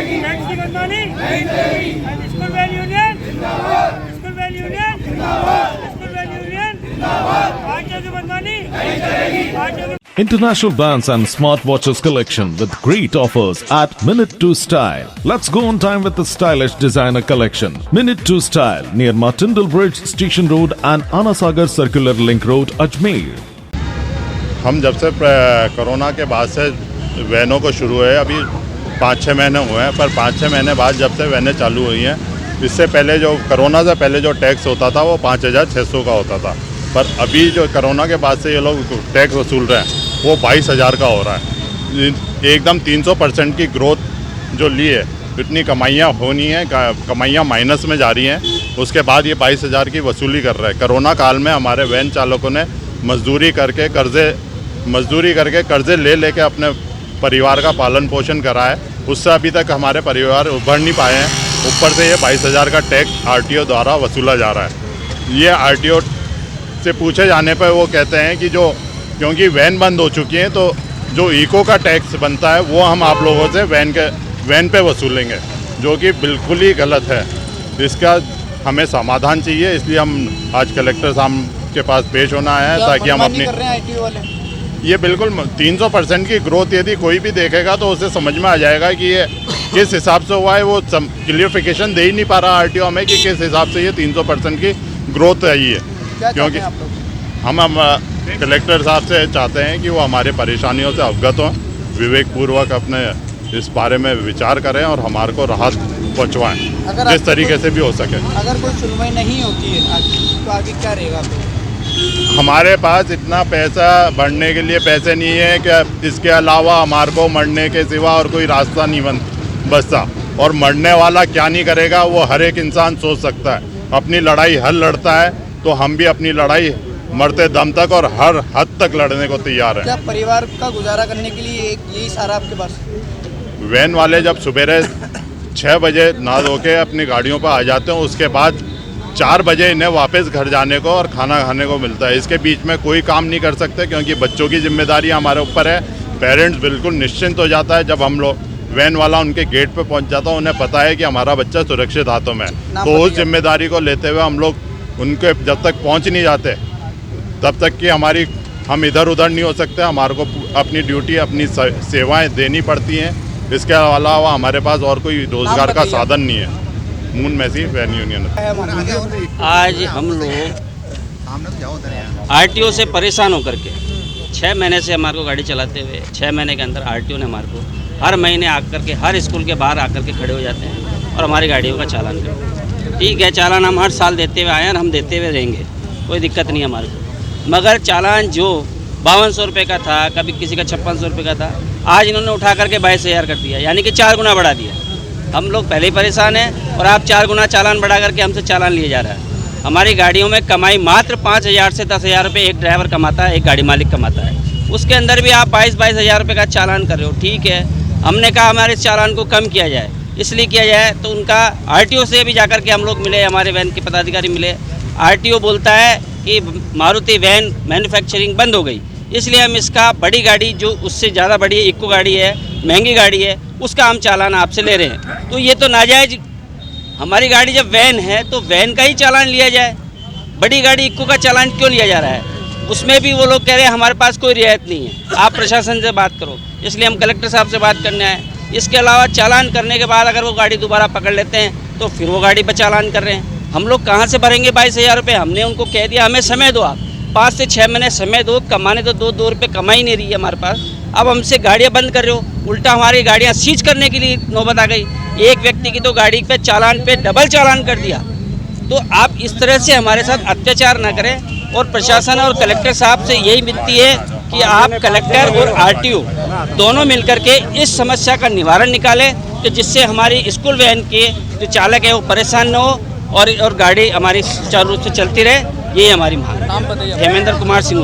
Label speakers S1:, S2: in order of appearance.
S1: Taxi मनमानी and School Van Union School Van Union School Van Union RTO की मनमानी RTO की
S2: International bands and smartwatches collection with great offers at Minute 2 Style. Let's go on time with the stylish designer collection. Minute 2 Style near Martindale Bridge, Station Road and Anasagar Circular Link Road, Ajmer.
S3: हम जब से corona के बाद से वैनों को शुरू हुए अभी 5-6 महीने हुए हैं, पर 5-6 महीने बाद जब से वैनें चालू हुई हैं, इससे पहले जो कोरोना से पहले जो टैक्स होता था वो 5,600 का होता था, पर अभी जो कोरोना के बाद से ये लोग टैक्स वसूल रहे हैं वो 22,000 का हो रहा है। एकदम 300% की ग्रोथ जो ली है, इतनी कमाइयाँ होनी है, कमाइयाँ माइनस में जा रही हैं, उसके बाद ये 22,000 की वसूली कर रहे हैं। कोरोना काल में हमारे वैन चालकों ने मजदूरी करके कर्जे ले लेके अपने परिवार का पालन पोषण करा है, उससे अभी तक हमारे परिवार उभर नहीं पाए हैं। ऊपर से ये 22,000 का टैक्स आरटीओ द्वारा वसूला जा रहा है। ये आरटीओ से पूछे जाने पर वो कहते हैं कि क्योंकि वैन बंद हो चुकी है तो जो इको का टैक्स बनता है वो हम आप लोगों से वैन पे वसूलेंगे, जो कि बिल्कुल ही गलत है। इसका हमें समाधान चाहिए, इसलिए हम आज कलेक्टर साहब के पास पेश होना है ताकि हम अपनी ये बिल्कुल 300% की ग्रोथ यदि कोई भी देखेगा तो उसे समझ में आ जाएगा कि ये किस हिसाब से हुआ है। वो क्लियरिफिकेशन दे ही नहीं पा रहा आरटीओ हमें कि किस हिसाब से ये 300% की ग्रोथ आई है। क्योंकि हम कलेक्टर साहब से चाहते हैं कि वो हमारे परेशानियों से अवगत हों, विवेकपूर्वक अपने इस बारे में विचार करें और हमारे को राहत पहुँचवाएँ जिस तरीके से भी हो सके।
S4: अगर कोई सुनवाई नहीं होती है तो आगे क्या रहेगा?
S3: हमारे पास इतना पैसा बढ़ने के लिए पैसे नहीं है कि इसके अलावा हमारे को मरने के सिवा और कोई रास्ता नहीं बचता। और मरने वाला क्या नहीं करेगा वो हर एक इंसान सोच सकता है। अपनी लड़ाई हर लड़ता है तो हम भी अपनी लड़ाई मरते दम तक और हर हद तक लड़ने को तैयार हैं।
S4: क्या परिवार का गुजारा करने के लिए यही सारा आपके पास?
S3: वैन वाले जब सुबह 6 बजे नहा धो के अपनी गाड़ियों पर आ जाते हैं, उसके बाद 4 बजे इन्हें वापस घर जाने को और खाना खाने को मिलता है। इसके बीच में कोई काम नहीं कर सकते क्योंकि बच्चों की जिम्मेदारी हमारे ऊपर है। पेरेंट्स बिल्कुल निश्चिंत हो जाता है जब हम लोग वैन वाला उनके गेट पे पहुंच जाता है, उन्हें पता है कि हमारा बच्चा सुरक्षित हाथों में है। तो उस जिम्मेदारी को लेते हुए हम लोग उनके जब तक पहुँच नहीं जाते तब तक कि हम इधर उधर नहीं हो सकते। हमारे को अपनी ड्यूटी अपनी सेवाएँ देनी पड़ती हैं। इसके अलावा हमारे पास और कोई रोज़गार का साधन नहीं है। मून मैसी वैन यूनियन।
S5: आज हम लोग आरटीओ से परेशान होकर के 6 महीने से हमारे को गाड़ी चलाते हुए 6 महीने के अंदर आरटीओ ने हमारे को हर महीने आकर के हर स्कूल के बाहर आकर के खड़े हो जाते हैं और हमारी गाड़ियों का चालान करते हैं। ठीक है, चालान हम हर साल देते हुए आए हैं और हम देते हुए रहेंगे, कोई दिक्कत नहीं हमारे को। मगर चालान जो 5200 रुपये का था, कभी किसी का 5600 रुपये का था, आज इन्होंने उठा करके 22,000 कर दिया, यानी कि 4 गुना बढ़ा दिया। हम लोग पहले ही परेशान हैं और आप 4 गुना चालान बढ़ा करके हमसे चालान लिए जा रहा है। हमारी गाड़ियों में कमाई मात्र 5,000 से 10,000 रुपये एक ड्राइवर कमाता है, एक गाड़ी मालिक कमाता है। उसके अंदर भी आप 22,000 रुपये का चालान कर रहे हो। ठीक है, हमने कहा हमारे इस चालान को कम किया जाए, इसलिए किया जाए तो उनका आरटीओ से भी जाकर के हम लोग मिले, हमारे वैन के पदाधिकारी मिले। आरटीओ बोलता है कि मारुति वैन मैन्युफैक्चरिंग बंद हो गई, इसलिए हम इसका बड़ी गाड़ी जो उससे ज़्यादा बड़ी है, इको गाड़ी है, महंगी गाड़ी है, उसका हम चालान आपसे ले रहे हैं। तो ये तो नाजायज, हमारी गाड़ी जब वैन है तो वैन का ही चालान लिया जाए, बड़ी गाड़ी इको का चालान क्यों लिया जा रहा है? उसमें भी वो लोग कह रहे हैं हमारे पास कोई रियायत नहीं है, आप प्रशासन से बात करो। इसलिए हम कलेक्टर साहब से बात करने आए। इसके अलावा चालान करने के बाद अगर वो गाड़ी दोबारा पकड़ लेते हैं तो फिर वो गाड़ी पर चालान कर रहे हैं। हम लोग कहाँ से भरेंगे 22,000 रुपये? हमने उनको कह दिया हमें समय दो, आप 5 से 6 महीने समय दो, कमाने तो 2 रुपये कमा ही नहीं रही है हमारे पास। अब हमसे गाड़ियाँ बंद कर रहे हो, उल्टा हमारी गाड़ियाँ सीज करने के लिए नौबत आ गई। एक व्यक्ति की तो गाड़ी पे चालान पे डबल चालान कर दिया। तो आप इस तरह से हमारे साथ अत्याचार ना करें। और प्रशासन और कलेक्टर साहब से यही विनती है कि आप कलेक्टर और आरटीओ दोनों मिलकर के इस समस्या का निवारण निकालें कि जिससे हमारी स्कूल वैन के जो चालक है वो परेशान न हो और गाड़ी हमारी सुचारू रूप से चलती रहे। यही हमारी मांग है।
S4: नाम बताइए।
S5: हेमेंद्र कुमार सिंह।